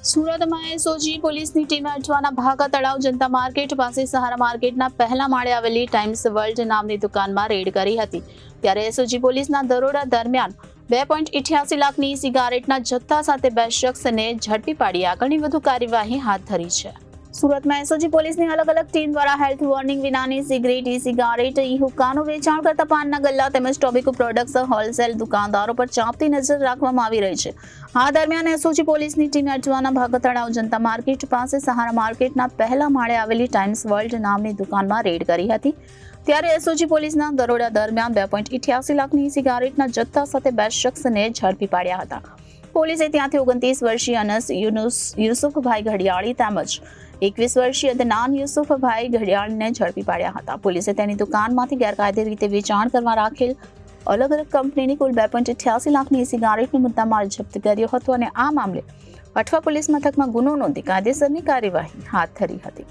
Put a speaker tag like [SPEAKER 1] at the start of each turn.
[SPEAKER 1] સુરતમાં એસઓજી પોલીસની ટીમે અઠવાના ભાગા તળાવ જનતા માર્કેટ પાસે સહારા માર્કેટના પહેલા માળે આવેલી ટાઈમ્સ વર્લ્ડ નામની દુકાનમાં રેડ કરી હતી। ત્યારે એસઓજી પોલીસના દરોડા દરમિયાન 2.88 લાખની સિગારેટના જથ્થા સાથે 2 શખ્સને ઝડપી પાડી આગળની વધુ કાર્યવાહી હાથ ધરી છે। સુરતમાં એસઓજી પોલીસની અલગ અલગ ટીમ દ્વારા હેલ્થ વોર્નિંગ વિનાની સિગરેટ, ઈ સિગારેટ, ઈ હુક્કાનું વેચાણ કરતા પાનના ગલ્લા તેમજ ટોબેકો પ્રોડક્ટ્સ હોલસેલ દુકાનદારો પર ચાંપતી નજર રાખવામાં આવી રહી છે। આ દરમિયાન એસઓજી પોલીસની ટીમે અઠવાના ભાગા તળાવ જનતા માર્કેટ પાસે સહારા માર્કેટના પહેલા માળે આવેલી ટાઈમ્સ વર્લ્ડ નામની દુકાનમાં રેડ કરી હતી। ત્યારે એસઓજી પોલીસના દરોડા દરમિયાન 2.88 લાખની સિગારેટના જથ્થા સાથે 2 શખ્સને ઝડપી પાડ્યા હતા। પોલીસે ત્યાંથી 29 વર્ષીય અનસ યુસુફભાઈ ઘડિયાળી તેમજ 21 વર્ષીય અદનાન યુસુફભાઈ ઘડિયાળને ઝડપી પાડ્યા હતા। પોલીસે તેની દુકાનમાંથી ગેરકાયદે રીતે વેચાણ કરવા રાખેલ અલગ અલગ કંપનીની કુલ 2.88 લાખની સિગારેટનો મુદ્દામાલ જપ્ત કર્યો હતો અને આ મામલે અઠવા પોલીસ મથકમાં ગુનો નોંધી કાયદેસરની કાર્યવાહી હાથ ધરી હતી।